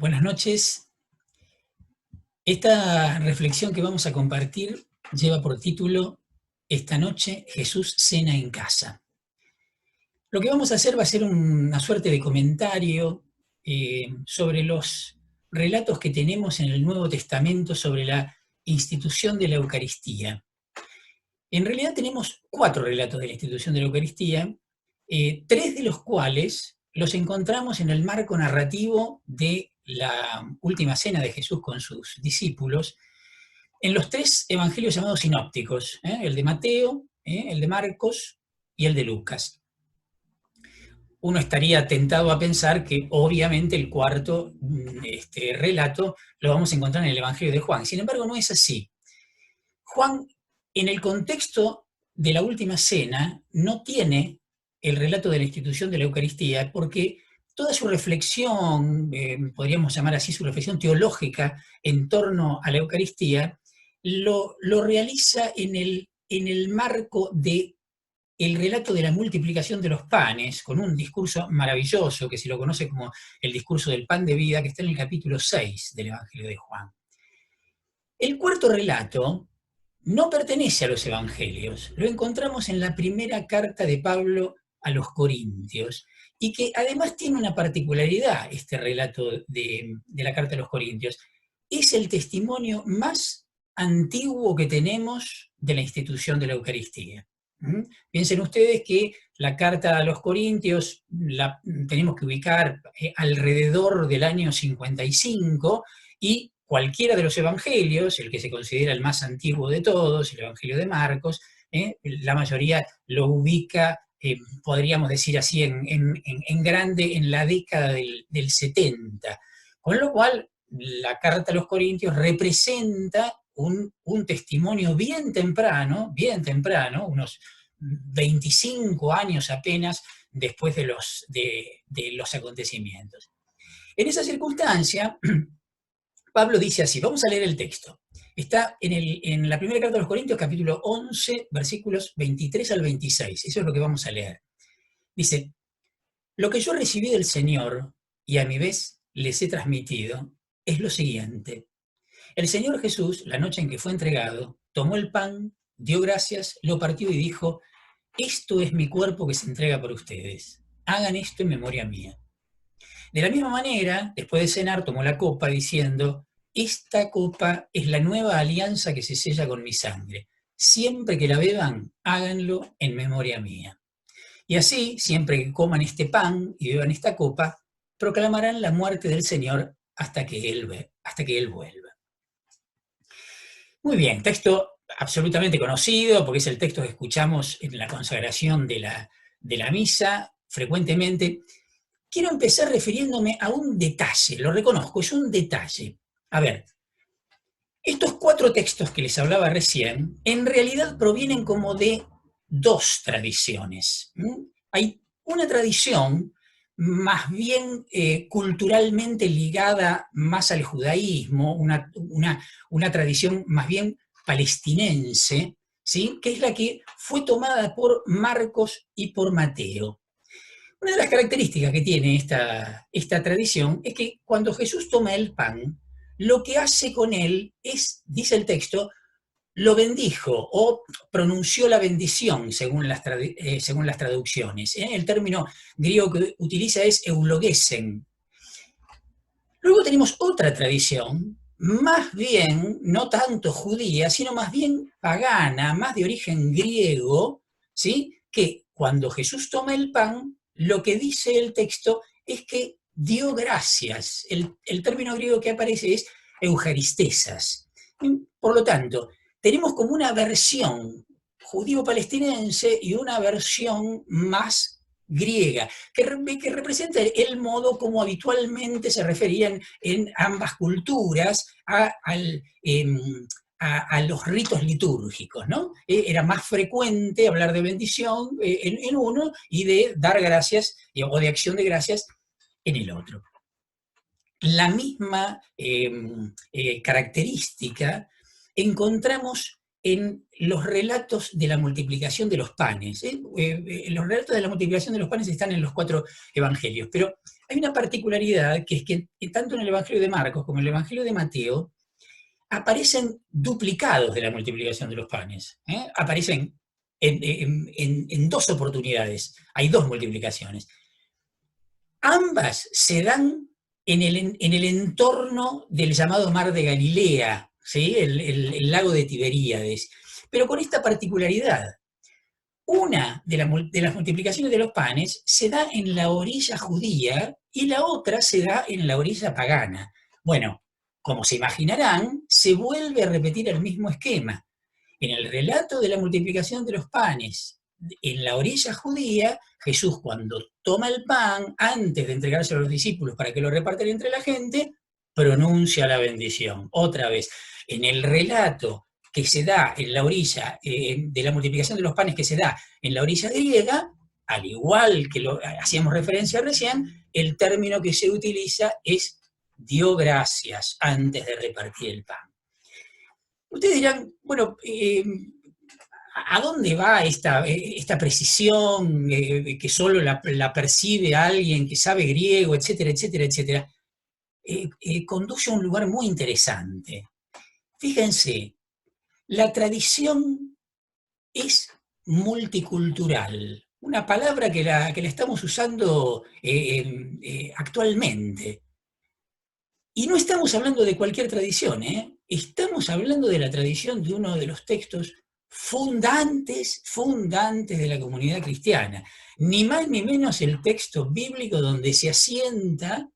Buenas noches. Esta reflexión que vamos a compartir lleva por título Esta noche Jesús cena en casa. Lo que vamos a hacer va a ser una suerte de comentario sobre los relatos que tenemos en el Nuevo Testamento sobre la institución de la Eucaristía. En realidad tenemos 4 relatos de la institución de la Eucaristía, 3 de los cuales los encontramos en el marco narrativo de la última cena de Jesús con sus discípulos, en los 3 evangelios llamados sinópticos, el de Mateo, el de Marcos y el de Lucas. Uno estaría tentado a pensar que obviamente el cuarto relato lo vamos a encontrar en el Evangelio de Juan. Sin embargo, no es así. Juan, en el contexto de la última cena, no tiene el relato de la institución de la Eucaristía porque toda su reflexión, podríamos llamar así su reflexión teológica en torno a la Eucaristía, lo realiza en el marco del relato de la multiplicación de los panes, con un discurso maravilloso que se lo conoce como el discurso del pan de vida, que está en el capítulo 6 del Evangelio de Juan. El cuarto relato no pertenece a los evangelios, lo encontramos en la primera carta de Pablo a los Corintios, y que además tiene una particularidad, este relato de la carta a los Corintios. Es el testimonio más antiguo que tenemos de la institución de la Eucaristía. Piensen ustedes que la carta a los Corintios la tenemos que ubicar alrededor del año 55, y cualquiera de los evangelios, el que se considera el más antiguo de todos, el Evangelio de Marcos, la mayoría lo ubica, podríamos decir así, en grande, en la década del 70. Con lo cual, la carta a los Corintios representa un testimonio bien temprano, unos 25 años apenas después de los acontecimientos. En esa circunstancia, Pablo dice así, vamos a leer el texto. Está en la primera carta a los Corintios, capítulo 11, versículos 23 al 26. Eso es lo que vamos a leer. Dice, lo que yo recibí del Señor y a mi vez les he transmitido es lo siguiente. El Señor Jesús, la noche en que fue entregado, tomó el pan, dio gracias, lo partió y dijo, esto es mi cuerpo que se entrega por ustedes. Hagan esto en memoria mía. De la misma manera, después de cenar, tomó la copa diciendo, esta copa es la nueva alianza que se sella con mi sangre. Siempre que la beban, háganlo en memoria mía. Y así, siempre que coman este pan y beban esta copa, proclamarán la muerte del Señor hasta que Él vuelva. Muy bien, texto absolutamente conocido, porque es el texto que escuchamos en la consagración de la misa frecuentemente. Quiero empezar refiriéndome a un detalle, lo reconozco, es un detalle. A ver, estos 4 textos que les hablaba recién, en realidad provienen como de 2 tradiciones. Hay una tradición más bien culturalmente ligada más al judaísmo, una tradición más bien palestinense, ¿sí? Que es la que fue tomada por Marcos y por Mateo. Una de las características que tiene esta tradición es que cuando Jesús toma el pan, lo que hace con él es, dice el texto, lo bendijo o pronunció la bendición según las traducciones. El término griego que utiliza es eulogesen. Luego tenemos otra tradición, más bien, no tanto judía, sino más bien pagana, más de origen griego, ¿sí? Que cuando Jesús toma el pan, lo que dice el texto es que dio gracias. El término griego que aparece es eucaristesas. Por lo tanto, tenemos como una versión judío-palestinense y una versión más griega, que representa el modo como habitualmente se referían en ambas culturas a los ritos litúrgicos, ¿no? Era más frecuente hablar de bendición en uno y de dar gracias o de acción de gracias en el otro. La misma característica encontramos en los relatos de la multiplicación de los panes. Los relatos de la multiplicación de los panes están en los 4 evangelios, pero hay una particularidad que es que tanto en el evangelio de Marcos como en el evangelio de Mateo aparecen duplicados de la multiplicación de los panes. Aparecen en 2 oportunidades, hay 2 multiplicaciones. Ambas se dan en el entorno del llamado Mar de Galilea, ¿sí? El lago de Tiberíades, pero con esta particularidad. Una de las multiplicaciones de los panes se da en la orilla judía y la otra se da en la orilla pagana. Bueno, como se imaginarán, se vuelve a repetir el mismo esquema. En el relato de la multiplicación de los panes en la orilla judía, Jesús, cuando toma el pan, antes de entregárselo a los discípulos para que lo repartan entre la gente, pronuncia la bendición. Otra vez, en el relato que se da en la orilla de la multiplicación de los panes que se da en la orilla griega, al igual que lo hacíamos referencia recién, el término que se utiliza es dio gracias antes de repartir el pan. Ustedes dirán, bueno, ¿a dónde va esta precisión que solo la percibe alguien que sabe griego, etcétera, etcétera, etcétera? Conduce a un lugar muy interesante. Fíjense, la tradición es multicultural, una palabra que la estamos usando actualmente. Y no estamos hablando de cualquier tradición, estamos hablando de la tradición de uno de los textos fundantes de la comunidad cristiana. Ni más ni menos el texto bíblico donde se asienta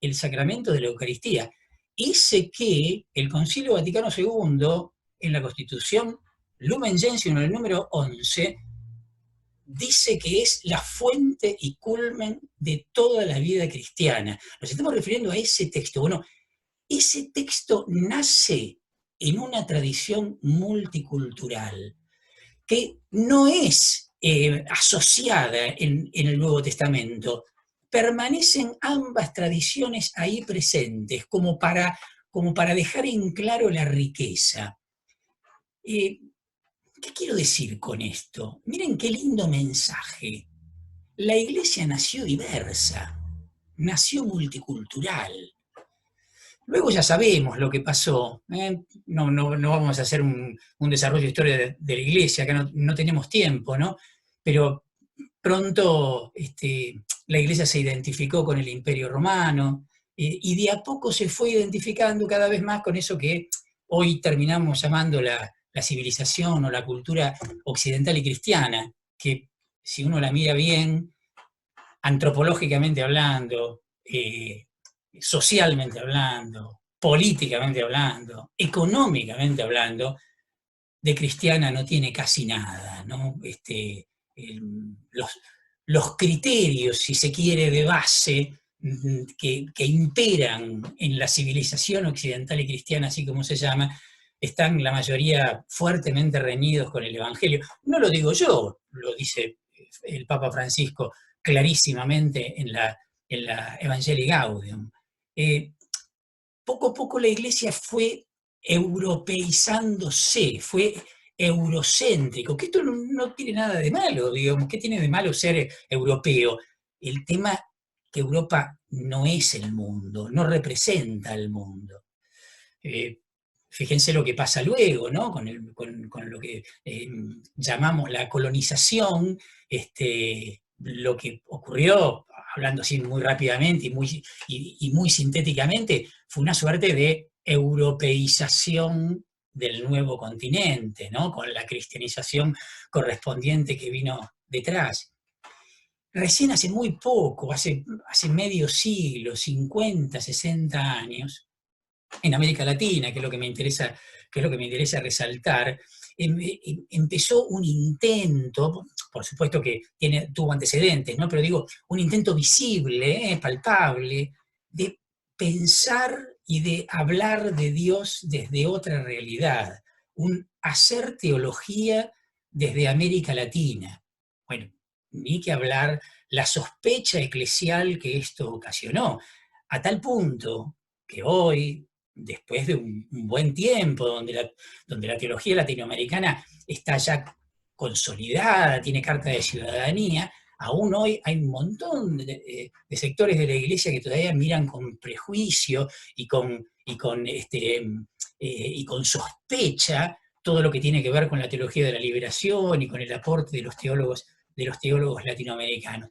el sacramento de la Eucaristía. Ese que el Concilio Vaticano II, en la Constitución Lumen Gentium, en el número 11, dice que es la fuente y culmen de toda la vida cristiana. Nos estamos refiriendo a ese texto. Bueno, ese texto nace en una tradición multicultural que no es asociada en el Nuevo Testamento. Permanecen ambas tradiciones ahí presentes, como para dejar en claro la riqueza. ¿Qué quiero decir con esto? Miren qué lindo mensaje. La Iglesia nació diversa, nació multicultural. Luego ya sabemos lo que pasó. No vamos a hacer un desarrollo de historia de la Iglesia, acá no tenemos tiempo, ¿no? Pero pronto la Iglesia se identificó con el Imperio Romano y de a poco se fue identificando cada vez más con eso que hoy terminamos llamando la civilización o la cultura occidental y cristiana, que si uno la mira bien, antropológicamente hablando, socialmente hablando, políticamente hablando, económicamente hablando, de cristiana no tiene casi nada, ¿no? Los criterios, si se quiere, de base que imperan en la civilización occidental y cristiana, así como se llama, están la mayoría fuertemente reñidos con el Evangelio. No lo digo yo, lo dice el Papa Francisco clarísimamente en la Evangelii Gaudium. Poco a poco la Iglesia fue europeizándose, fue eurocéntrico, que esto no tiene nada de malo, digamos, ¿qué tiene de malo ser europeo? El tema que Europa no es el mundo, no representa el mundo. Fíjense lo que pasa luego, ¿no? Con lo que llamamos la colonización, lo que ocurrió, hablando así muy rápidamente y muy sintéticamente, fue una suerte de europeización del nuevo continente, ¿no? Con la cristianización correspondiente que vino detrás. Recién hace muy poco, hace medio siglo, 50, 60 años, en América Latina, que es lo que me interesa resaltar, empezó un intento, por supuesto que tuvo antecedentes, ¿no? Pero digo, un intento visible, palpable, de pensar y de hablar de Dios desde otra realidad, un hacer teología desde América Latina. Bueno, ni que hablar la sospecha eclesial que esto ocasionó, a tal punto que hoy después de un buen tiempo, donde la teología latinoamericana está ya consolidada, tiene carta de ciudadanía, aún hoy hay un montón de sectores de la iglesia que todavía miran con prejuicio y con sospecha todo lo que tiene que ver con la teología de la liberación y con el aporte de los teólogos latinoamericanos.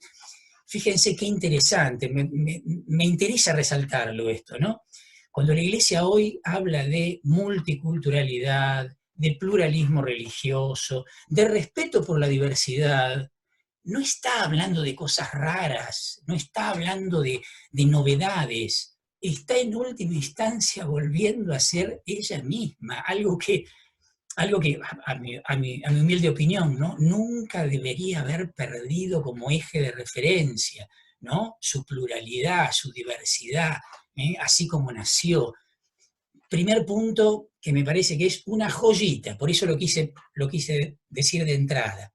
Fíjense qué interesante, me interesa resaltarlo esto, ¿no? Cuando la iglesia hoy habla de multiculturalidad, de pluralismo religioso, de respeto por la diversidad, no está hablando de cosas raras, no está hablando de novedades, está en última instancia volviendo a ser ella misma, algo que a mi humilde opinión, ¿no? Nunca debería haber perdido como eje de referencia, ¿no? Su pluralidad, su diversidad, así como nació. Primer punto que me parece que es una joyita, por eso lo quise decir de entrada.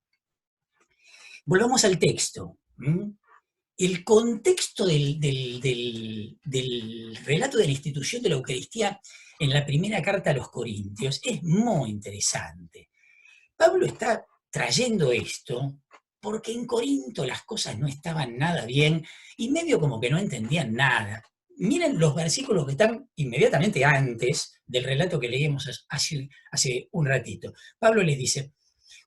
Volvamos al texto. El contexto del relato de la institución de la Eucaristía en la primera carta a los Corintios es muy interesante. Pablo está trayendo esto porque en Corinto las cosas no estaban nada bien y medio como que no entendían nada. Miren los versículos que están inmediatamente antes del relato que leímos hace un ratito. Pablo les dice,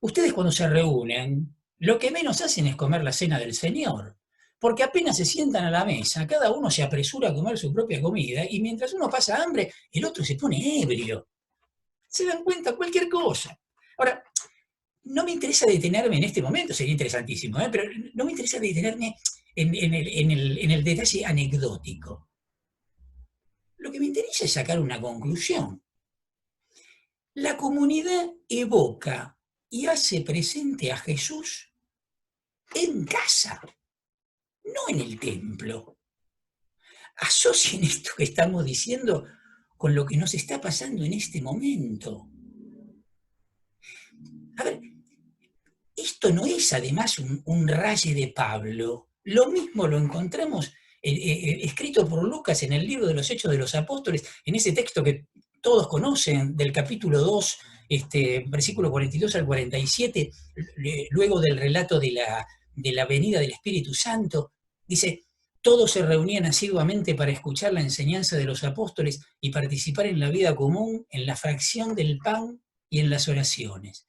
ustedes cuando se reúnen, lo que menos hacen es comer la cena del Señor, porque apenas se sientan a la mesa, cada uno se apresura a comer su propia comida y mientras uno pasa hambre, el otro se pone ebrio. ¿Se dan cuenta? Cualquier cosa. Ahora, no me interesa detenerme en este momento, sería interesantísimo, pero no me interesa detenerme en el detalle anecdótico. Lo que me interesa es sacar una conclusión. La comunidad evoca y hace presente a Jesús en casa, no en el templo. Asocien esto que estamos diciendo con lo que nos está pasando en este momento. A ver, esto no es además un raye de Pablo. Lo mismo lo encontramos escrito por Lucas en el libro de los Hechos de los Apóstoles, en ese texto que todos conocen, del capítulo 2, versículo 42 al 47, luego del relato de la venida del Espíritu Santo. Dice, todos se reunían asiduamente para escuchar la enseñanza de los apóstoles y participar en la vida común, en la fracción del pan y en las oraciones.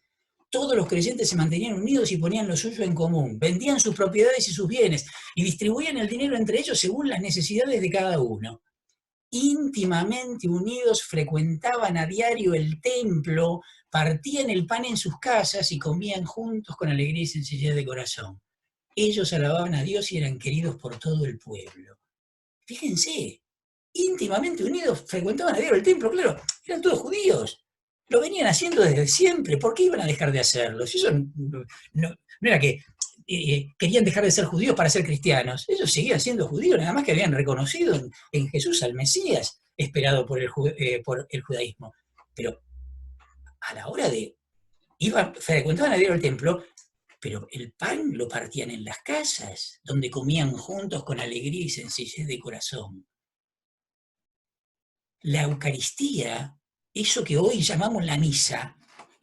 Todos los creyentes se mantenían unidos y ponían lo suyo en común, vendían sus propiedades y sus bienes y distribuían el dinero entre ellos según las necesidades de cada uno. Íntimamente unidos frecuentaban a diario el templo, partían el pan en sus casas y comían juntos con alegría y sencillez de corazón. Ellos alababan a Dios y eran queridos por todo el pueblo. Fíjense, íntimamente unidos frecuentaban a diario el templo, claro, eran todos judíos. Lo venían haciendo desde siempre. ¿Por qué iban a dejar de hacerlo? Si eso no era que querían dejar de ser judíos para ser cristianos. Ellos seguían siendo judíos, nada más que habían reconocido en Jesús al Mesías esperado por el judaísmo. Pero a la hora de... frecuentaban a diario el templo, pero el pan lo partían en las casas, donde comían juntos con alegría y sencillez de corazón. La Eucaristía, eso que hoy llamamos la misa,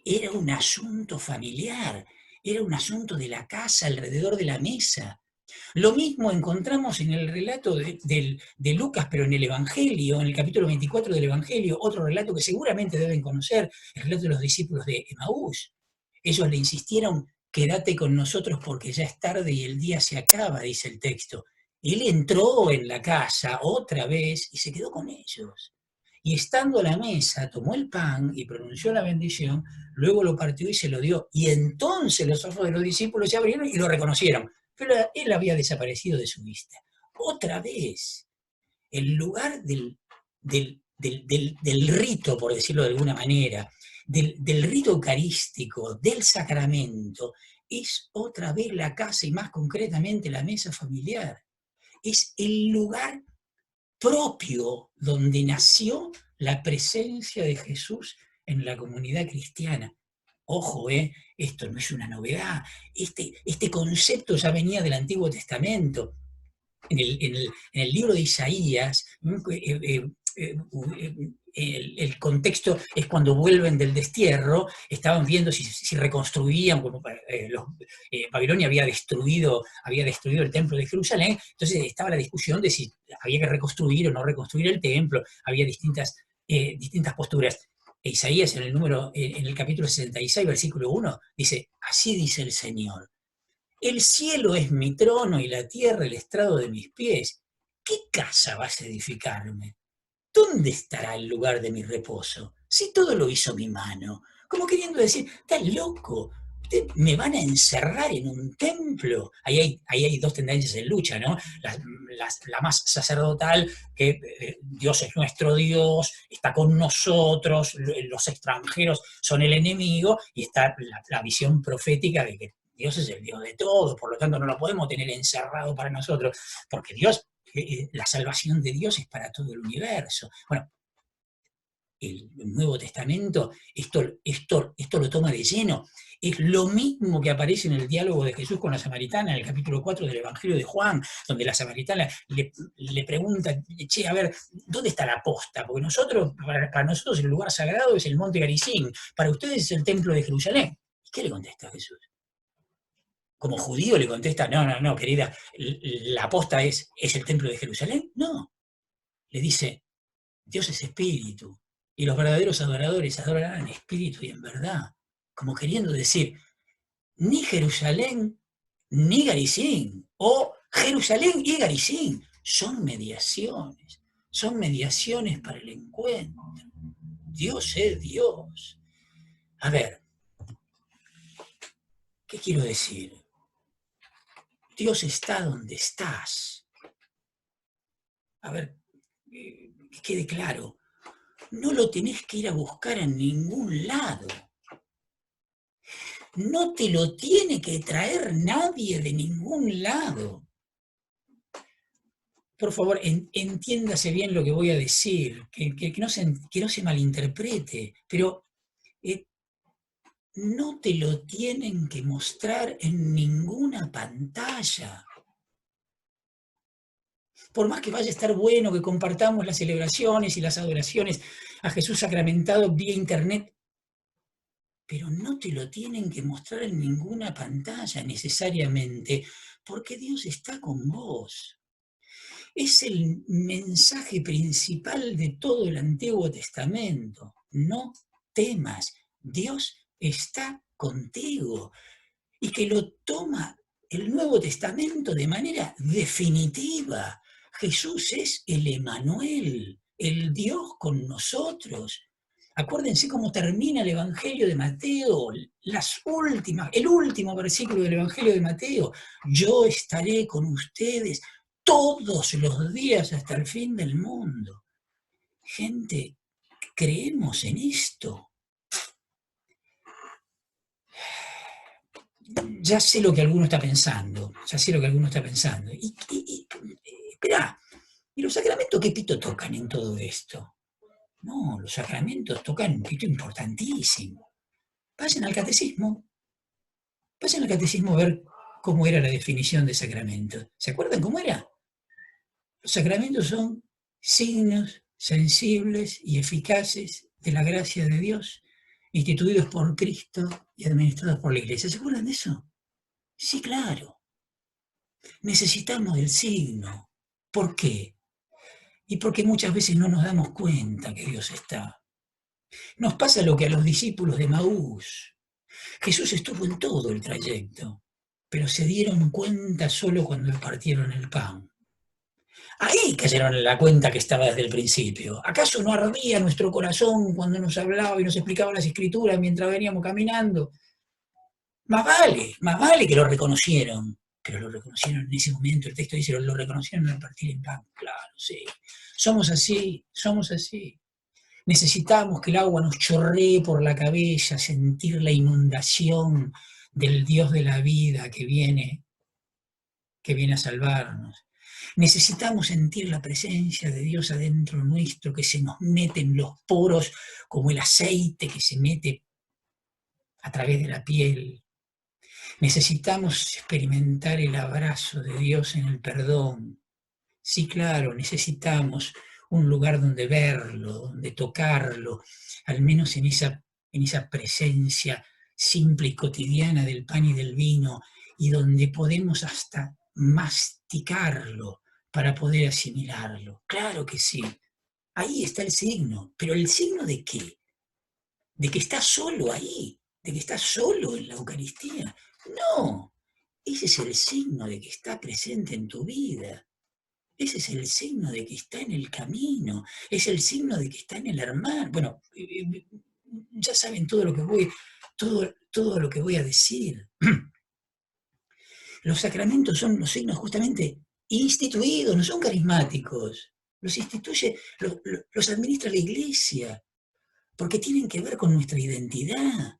era un asunto familiar, era un asunto de la casa alrededor de la mesa. Lo mismo encontramos en el relato de Lucas, pero en el Evangelio, en el capítulo 24 del Evangelio, otro relato que seguramente deben conocer, el relato de los discípulos de Emaús. Ellos le insistieron, quédate con nosotros porque ya es tarde y el día se acaba, dice el texto. Él entró en la casa otra vez y se quedó con ellos. Y estando a la mesa, tomó el pan y pronunció la bendición, luego lo partió y se lo dio. Y entonces los ojos de los discípulos se abrieron y lo reconocieron. Pero él había desaparecido de su vista. Otra vez, el lugar del rito, por decirlo de alguna manera, del rito eucarístico, del sacramento, es otra vez la casa y más concretamente la mesa familiar. Es el lugar propio donde nació la presencia de Jesús en la comunidad cristiana. Ojo, esto no es una novedad. Este concepto ya venía del Antiguo Testamento. En el libro de Isaías el contexto es cuando vuelven del destierro, estaban viendo si reconstruían, como Babilonia había destruido el templo de Jerusalén, entonces estaba la discusión de si había que reconstruir o no reconstruir el templo, había distintas posturas. Isaías en el capítulo 66, versículo 1, dice, así dice el Señor, el cielo es mi trono y la tierra el estrado de mis pies. ¿Qué casa vas a edificarme? ¿Dónde estará el lugar de mi reposo? Si todo lo hizo mi mano. Como queriendo decir, estás loco, ustedes me van a encerrar en un templo. Ahí hay dos tendencias en lucha, ¿no? La más sacerdotal, que Dios es nuestro Dios, está con nosotros, los extranjeros son el enemigo, y está la visión profética de que Dios es el Dios de todos, por lo tanto no lo podemos tener encerrado para nosotros, porque Dios, la salvación de Dios es para todo el universo. Bueno, el Nuevo Testamento esto lo toma de lleno. Es lo mismo que aparece en el diálogo de Jesús con la samaritana, en el capítulo 4 del Evangelio de Juan, donde la samaritana le pregunta, che, a ver, ¿dónde está la posta? Porque para nosotros el lugar sagrado es el monte Garizim, para ustedes es el templo de Jerusalén. ¿Y qué le contesta Jesús? Como judío le contesta, no, querida, la posta es el templo de Jerusalén. No, le dice, Dios es espíritu, y los verdaderos adoradores adorarán en espíritu y en verdad, como queriendo decir, ni Jerusalén ni Garizim, o Jerusalén y Garizim, son mediaciones para el encuentro. Dios es Dios. A ver, ¿qué quiero decir? Dios está donde estás. A ver, que quede claro, no lo tenés que ir a buscar en ningún lado. No te lo tiene que traer nadie de ningún lado. Por favor, entiéndase bien lo que voy a decir, que no se malinterprete, pero no te lo tienen que mostrar en ninguna pantalla. Por más que vaya a estar bueno que compartamos las celebraciones y las adoraciones a Jesús sacramentado vía internet, pero no te lo tienen que mostrar en ninguna pantalla necesariamente, porque Dios está con vos. Es el mensaje principal de todo el Antiguo Testamento. No temas, Dios está contigo. Y que lo toma el Nuevo Testamento de manera definitiva. Jesús es el Emanuel, el Dios con nosotros. Acuérdense cómo termina el Evangelio de Mateo, el último versículo del Evangelio de Mateo. Yo estaré con ustedes todos los días hasta el fin del mundo. Gente, creemos en esto. Ya sé lo que alguno está pensando, Y esperá, ¿y los sacramentos qué pito tocan en todo esto? No, los sacramentos tocan un pito importantísimo. Vayan al catecismo a ver cómo era la definición de sacramento. ¿Se acuerdan cómo era? Los sacramentos son signos sensibles y eficaces de la gracia de Dios, instituidos por Cristo y administrados por la Iglesia. ¿Se acuerdan de eso? Sí, claro. Necesitamos el signo. ¿Por qué? Y porque muchas veces no nos damos cuenta que Dios está. Nos pasa lo que a los discípulos de Maús. Jesús estuvo en todo el trayecto, pero se dieron cuenta solo cuando partieron el pan. Ahí cayeron en la cuenta que estaba desde el principio. ¿Acaso no ardía nuestro corazón cuando nos hablaba y nos explicaba las escrituras mientras veníamos caminando? Más vale que lo reconocieron. Pero lo reconocieron en ese momento, el texto dice, lo reconocieron al partir el pan. Claro, sí. Somos así. Necesitamos que el agua nos chorree por la cabeza, sentir la inundación del Dios de la vida que viene a salvarnos. Necesitamos sentir la presencia de Dios adentro nuestro, que se nos mete en los poros como el aceite que se mete a través de la piel. Necesitamos experimentar el abrazo de Dios en el perdón. Sí, claro, necesitamos un lugar donde verlo, donde tocarlo, al menos en esa presencia simple y cotidiana del pan y del vino, y donde podemos hasta masticarlo para poder asimilarlo. Claro que sí, ahí está el signo, pero ¿el signo de qué? De que estás solo ahí, de que estás solo en la Eucaristía. No, ese es el signo de que está presente en tu vida. Ese es el signo de que está en el camino, es el signo de que está en el hermano. Bueno, ya saben todo lo que voy a decir. Los sacramentos son los signos justamente instituidos, no son carismáticos. Los instituye, los administra la Iglesia, porque tienen que ver con nuestra identidad.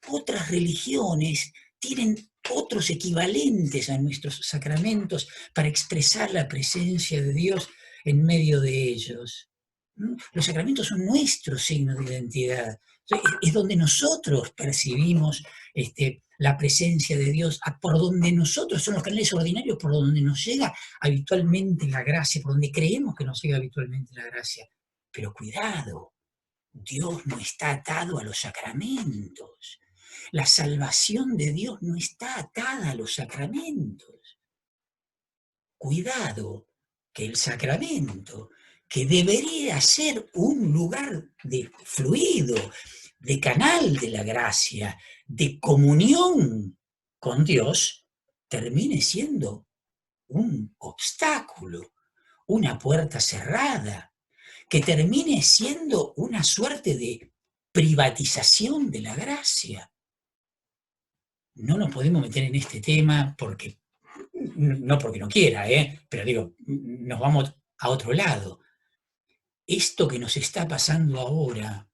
Otras religiones tienen otros equivalentes a nuestros sacramentos para expresar la presencia de Dios en medio de ellos. Los sacramentos son nuestro signo de identidad. Es donde nosotros percibimos la presencia de Dios, por donde nosotros, son los canales ordinarios por donde nos llega habitualmente la gracia, por donde creemos que nos llega habitualmente la gracia. Pero cuidado, Dios no está atado a los sacramentos. La salvación de Dios no está atada a los sacramentos. Cuidado, que el sacramento, que debería ser un lugar de fluido, de canal de la gracia, de comunión con Dios, termine siendo un obstáculo, una puerta cerrada, que termine siendo una suerte de privatización de la gracia. No nos podemos meter en este tema porque, no porque no quiera, pero digo, nos vamos a otro lado. Esto que nos está pasando ahora,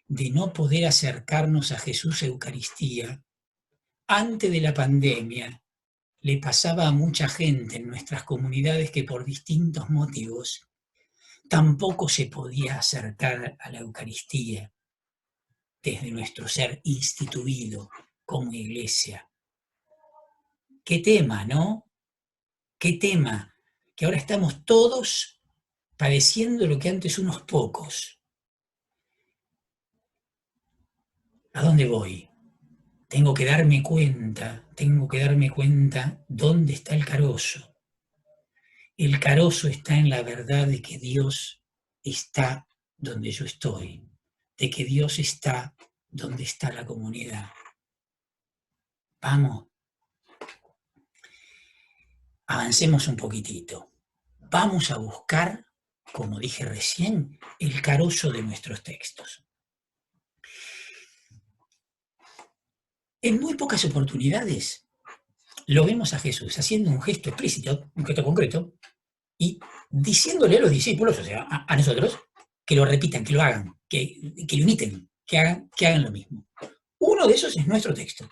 de no poder acercarnos a Jesús Eucaristía, antes de la pandemia, le pasaba a mucha gente en nuestras comunidades que por distintos motivos tampoco se podía acercar a la Eucaristía desde nuestro ser instituido como iglesia. Qué tema, ¿no? Qué tema, que ahora estamos todos padeciendo lo que antes unos pocos. ¿A dónde voy? Tengo que darme cuenta dónde está el carozo. El carozo está en la verdad de que Dios está donde yo estoy, de que Dios está donde está la comunidad. Vamos, avancemos un poquitito. Vamos a buscar, como dije recién, el carozo de nuestros textos. En muy pocas oportunidades lo vemos a Jesús haciendo un gesto explícito, un gesto concreto, y diciéndole a los discípulos, o sea, a nosotros, que lo repitan, que lo hagan, que lo imiten, que hagan lo mismo. Uno de esos es nuestro texto.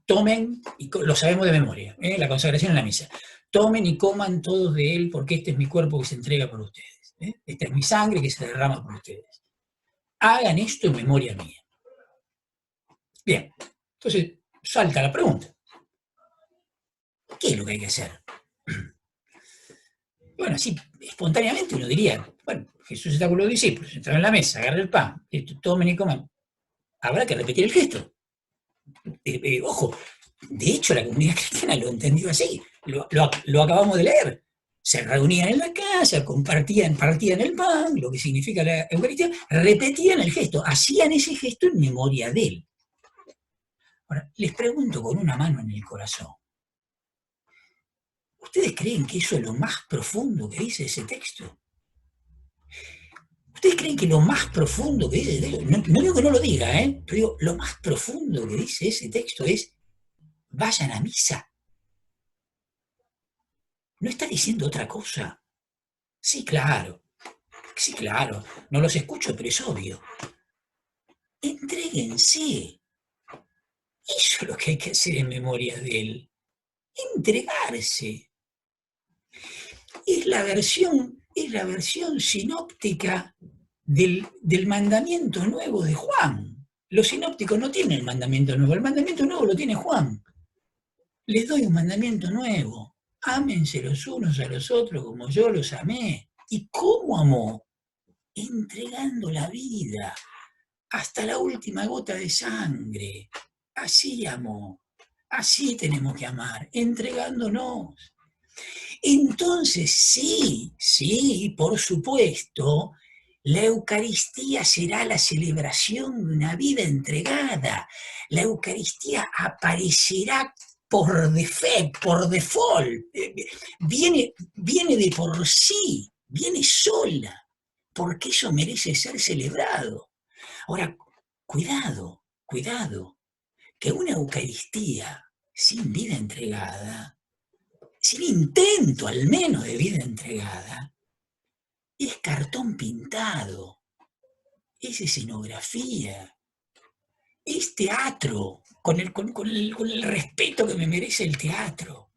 Tomen, y lo sabemos de memoria, la consagración en la misa. Tomen y coman todos de él, porque este es mi cuerpo que se entrega por ustedes. Esta es mi sangre que se derrama por ustedes. Hagan esto en memoria mía. Bien, entonces salta la pregunta. ¿Qué es lo que hay que hacer? Bueno, así espontáneamente uno diría, bueno, Jesús está con los discípulos, entra en la mesa, agarra el pan, tomen y coman. Habrá que repetir el gesto. Ojo, de hecho la comunidad cristiana lo entendió así, lo acabamos de leer. Se reunían en la casa, partían el pan, lo que significa la Eucaristía, repetían el gesto, hacían ese gesto en memoria de él. Ahora, les pregunto con una mano en el corazón, ¿ustedes creen que eso es lo más profundo que dice ese texto? ¿Ustedes creen que lo más profundo que dice ese texto, no digo que no lo diga, pero digo, lo más profundo que dice ese texto es, vayan a misa? ¿No está diciendo otra cosa? Sí, claro, no los escucho, pero es obvio. Entréguense. Eso es lo que hay que hacer en memoria de él. Entregarse. Es la versión sinóptica del mandamiento nuevo de Juan. Los sinópticos no tienen el mandamiento nuevo lo tiene Juan. Les doy un mandamiento nuevo. ámense los unos a los otros como yo los amé. ¿Y cómo amó? Entregando la vida hasta la última gota de sangre. Así amó. Así tenemos que amar, entregándonos. Entonces, sí, sí, por supuesto, la Eucaristía será la celebración de una vida entregada. La Eucaristía aparecerá por defecto, por default. Viene de por sí, viene sola, porque eso merece ser celebrado. Ahora, cuidado, cuidado, que una Eucaristía sin vida entregada, sin intento al menos de vida entregada, es cartón pintado, es escenografía, es teatro, con el respeto que me merece el teatro.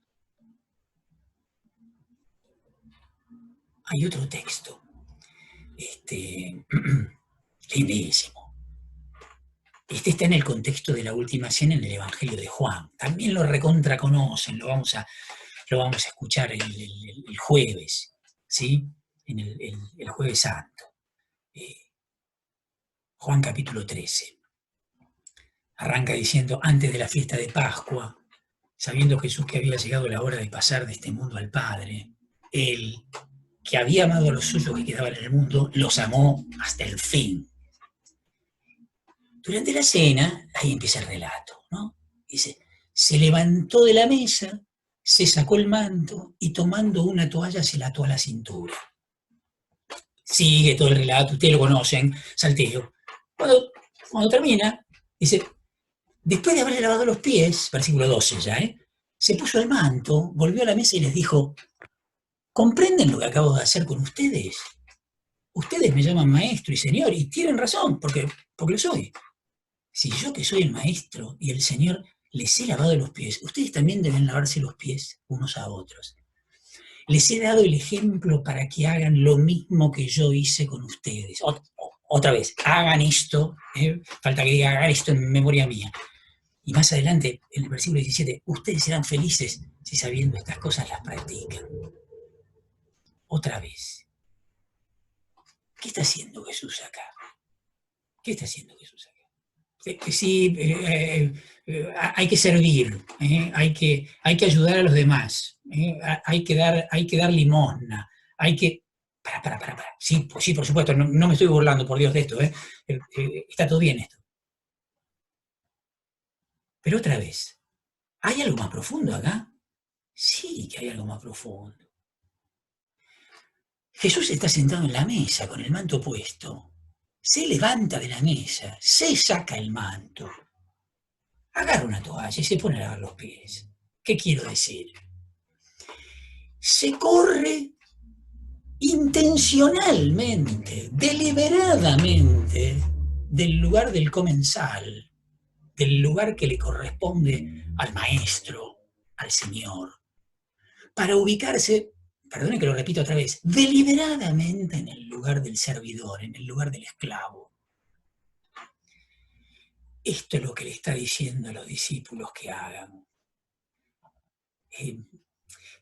Hay otro texto, lindísimo. Este está en el contexto de la última cena en el Evangelio de Juan. También lo recontra conocen, lo vamos a escuchar el jueves, ¿sí? En el jueves santo. Juan capítulo 13. Arranca diciendo, antes de la fiesta de Pascua, sabiendo Jesús que había llegado la hora de pasar de este mundo al Padre, él, que había amado a los suyos que quedaban en el mundo, los amó hasta el fin. Durante la cena, ahí empieza el relato, ¿no? Dice, se levantó de la mesa, se sacó el manto y tomando una toalla se la ató a la cintura. Sigue todo el relato, ustedes lo conocen, salteo. Cuando termina, dice, después de haberle lavado los pies, versículo 12 ya, se puso el manto, volvió a la mesa y les dijo, ¿comprenden lo que acabo de hacer con ustedes? Ustedes me llaman maestro y señor, y tienen razón, porque lo soy. Si yo que soy el maestro y el señor les he lavado los pies, ustedes también deben lavarse los pies unos a otros. Les he dado el ejemplo para que hagan lo mismo que yo hice con ustedes. Otra vez, hagan esto, falta que diga hagan esto en memoria mía. Y más adelante, en el versículo 17, ustedes serán felices si sabiendo estas cosas las practican. Otra vez. ¿Qué está haciendo Jesús acá? ¿Qué está haciendo Jesús acá? Sí, hay que servir, hay que ayudar a los demás, hay que dar limosna, hay que... Para. Sí, sí, por supuesto, no me estoy burlando, por Dios, de esto, está todo bien esto. Pero otra vez, ¿hay algo más profundo acá? Sí que hay algo más profundo. Jesús está sentado en la mesa con el manto puesto. Se levanta de la mesa, se saca el manto, agarra una toalla y se pone a lavar los pies. ¿Qué quiero decir? Se corre intencionalmente, deliberadamente, del lugar del comensal, del lugar que le corresponde al maestro, al Señor, para ubicarse, perdone que lo repito otra vez, deliberadamente en el lugar del servidor, en el lugar del esclavo. Esto es lo que le está diciendo a los discípulos que hagan.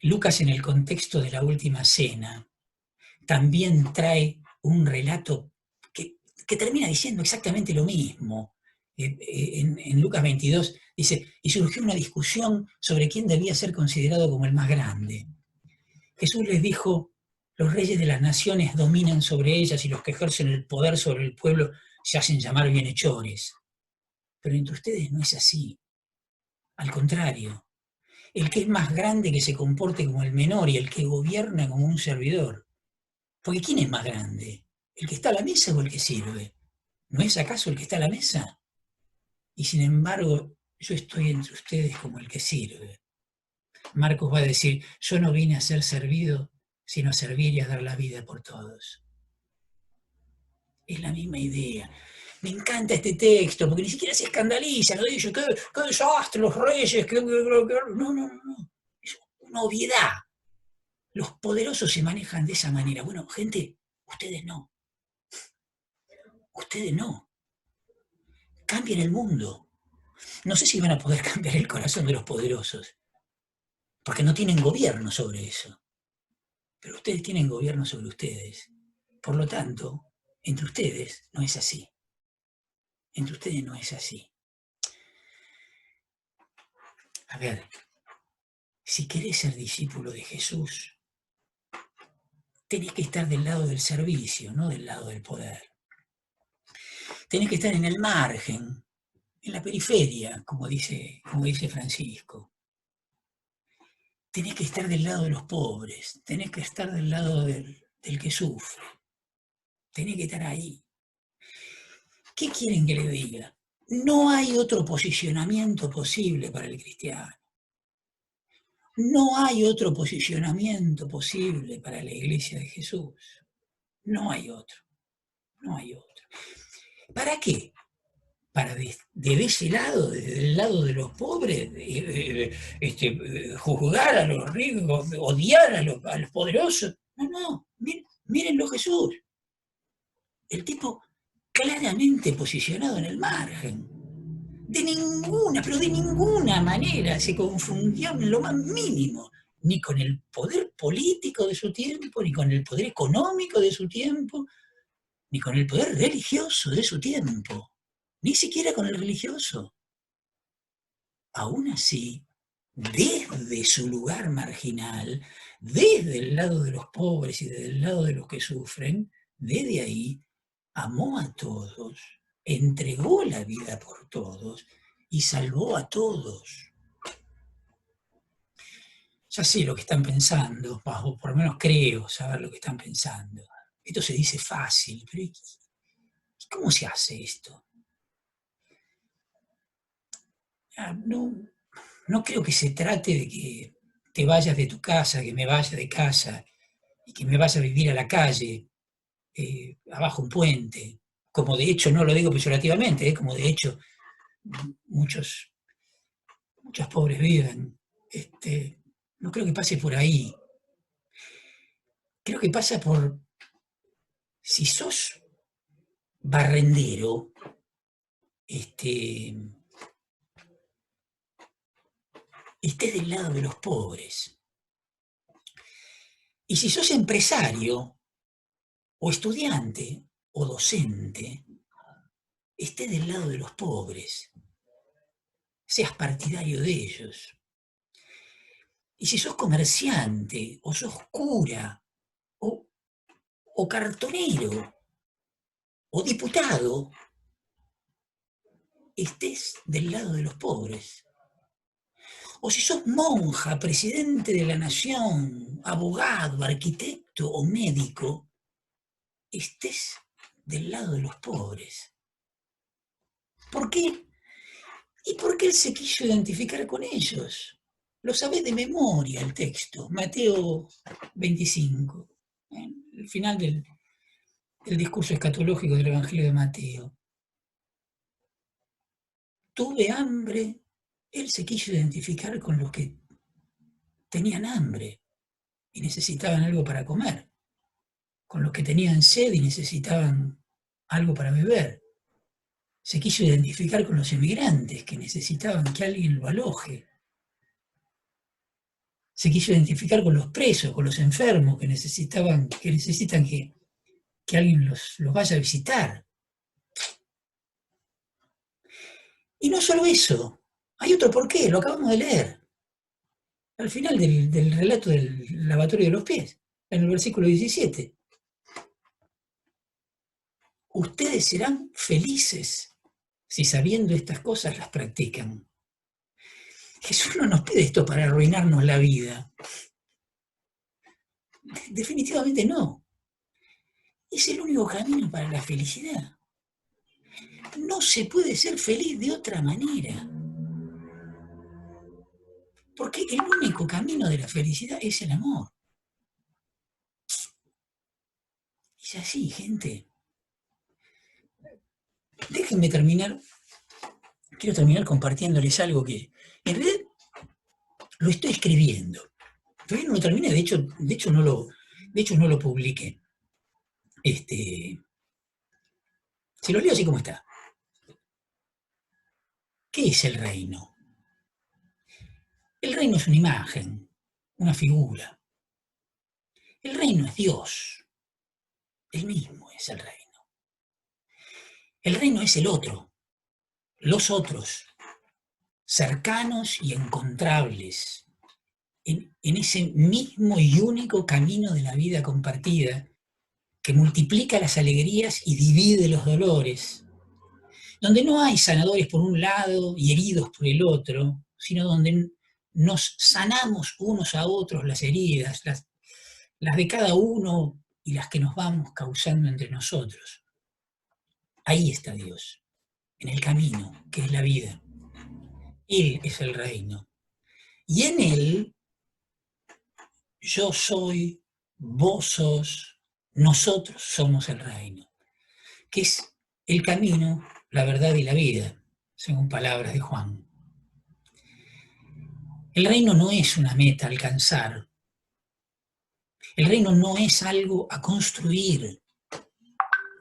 Lucas, en el contexto de la última cena, también trae un relato que termina diciendo exactamente lo mismo. En Lucas 22 dice, y surgió una discusión sobre quién debía ser considerado como el más grande. Jesús les dijo, los reyes de las naciones dominan sobre ellas y los que ejercen el poder sobre el pueblo se hacen llamar bienhechores. Pero entre ustedes no es así. Al contrario, el que es más grande que se comporte como el menor y el que gobierna como un servidor. Porque ¿quién es más grande? ¿El que está a la mesa o el que sirve? ¿No es acaso el que está a la mesa? Y sin embargo, yo estoy entre ustedes como el que sirve. Marcos va a decir, yo no vine a ser servido, sino a servir y a dar la vida por todos. Es la misma idea. Me encanta este texto, porque ni siquiera se escandaliza, no dice, qué desastre, los reyes, no. Es una obviedad. Los poderosos se manejan de esa manera. Bueno, gente, ustedes no. Ustedes no. Cambien el mundo. No sé si van a poder cambiar el corazón de los poderosos, porque no tienen gobierno sobre eso. Pero ustedes tienen gobierno sobre ustedes. Por lo tanto, entre ustedes no es así. Entre ustedes no es así. A ver, si querés ser discípulo de Jesús, tenés que estar del lado del servicio, no del lado del poder. Tenés que estar en el margen, en la periferia, como dice Francisco. Tenés que estar del lado de los pobres, tenés que estar del lado del que sufre. Tenés que estar ahí. ¿Qué quieren que le diga? No hay otro posicionamiento posible para el cristiano. No hay otro posicionamiento posible para la Iglesia de Jesús. No hay otro. No hay otro. ¿Para qué? Para de ese lado, desde el lado de los pobres, juzgar a los ricos, odiar a los poderosos. No, no, mírenlo Jesús. El tipo claramente posicionado en el margen. Pero de ninguna manera se confundió en lo más mínimo, ni con el poder político de su tiempo, ni con el poder económico de su tiempo, ni con el poder religioso de su tiempo, ni siquiera con el religioso. Aún así, desde su lugar marginal, desde el lado de los pobres y desde el lado de los que sufren, desde ahí amó a todos, entregó la vida por todos y salvó a todos. Ya sé lo que están pensando, o por lo menos creo saber lo que están pensando. Esto se dice fácil, pero ¿cómo se hace esto? No creo que se trate de que te vayas de tu casa, que me vaya de casa y que me vaya a vivir a la calle, abajo un puente, como de hecho no lo digo peyorativamente, como de hecho muchos pobres viven. No creo que pase por ahí. Creo que pasa por, si sos barrendero, estés del lado de los pobres. Y si sos empresario, o estudiante, o docente, estés del lado de los pobres. Seas partidario de ellos. Y si sos comerciante, o sos cura, o cartonero, o diputado, estés del lado de los pobres. O si sos monja, presidente de la nación, abogado, arquitecto o médico, estés del lado de los pobres. ¿Por qué? Y porque él se quiso identificar con ellos. Lo sabés de memoria el texto, Mateo 25, el final del discurso escatológico del Evangelio de Mateo. Tuve hambre, él se quiso identificar con los que tenían hambre y necesitaban algo para comer, con los que tenían sed y necesitaban algo para beber. Se quiso identificar con los inmigrantes que necesitaban que alguien lo aloje. Se quiso identificar con los presos, con los enfermos que necesitan que alguien los vaya a visitar. Y no solo eso, hay otro porqué, lo acabamos de leer. Al final del relato del lavatorio de los pies, en el versículo 17. Ustedes serán felices si sabiendo estas cosas las practican. Jesús no nos pide esto para arruinarnos la vida. Definitivamente no. Es el único camino para la felicidad. No se puede ser feliz de otra manera. Porque el único camino de la felicidad es el amor. Es así, gente. Déjenme terminar. Quiero terminar compartiéndoles algo que en realidad lo estoy escribiendo. Todavía no lo terminé, de hecho no lo publiqué. Se lo leo así como está. ¿Qué es el reino? El reino es una imagen, una figura. El reino es Dios, Él mismo es el reino. El reino es el otro, los otros, cercanos y encontrables, en ese mismo y único camino de la vida compartida, que multiplica las alegrías y divide los dolores, donde no hay sanadores por un lado y heridos por el otro, sino donde nos sanamos unos a otros las heridas, las de cada uno y las que nos vamos causando entre nosotros. Ahí está Dios, en el camino, que es la vida. Él es el reino. Y en Él, yo soy, vos sos, nosotros somos el reino, que es el camino, la verdad y la vida, según palabras de Juan. El reino no es una meta a alcanzar. El reino no es algo a construir,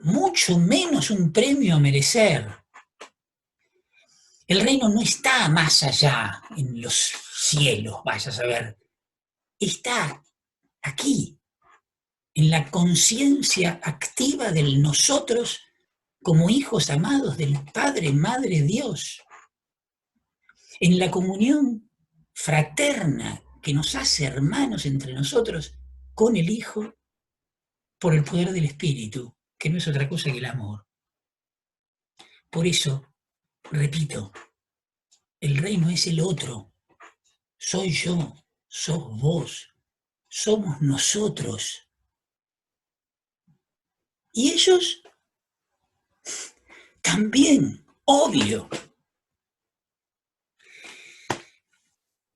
mucho menos un premio a merecer. El reino no está más allá, en los cielos, vaya a saber. Está aquí, en la conciencia activa del nosotros como hijos amados del Padre, Madre, Dios. En la comunión fraterna que nos hace hermanos entre nosotros con el Hijo por el poder del Espíritu, que no es otra cosa que el amor. Por eso, repito, el reino es el otro. Soy yo, sos vos, somos nosotros. Y ellos también, obvio.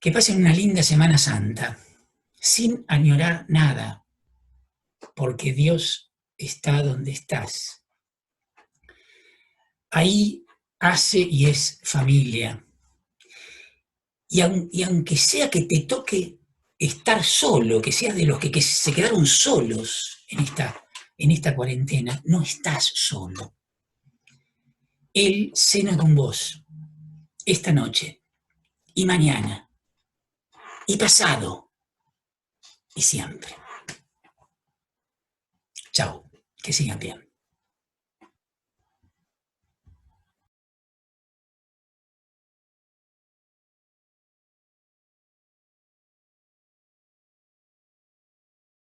Que pasen una linda Semana Santa, sin añorar nada, porque Dios está donde estás. Ahí hace y es familia. Y aunque sea que te toque estar solo, que seas de los que se quedaron solos en esta cuarentena, no estás solo. Él cena con vos esta noche y mañana y pasado y siempre. Chao, que sigan bien.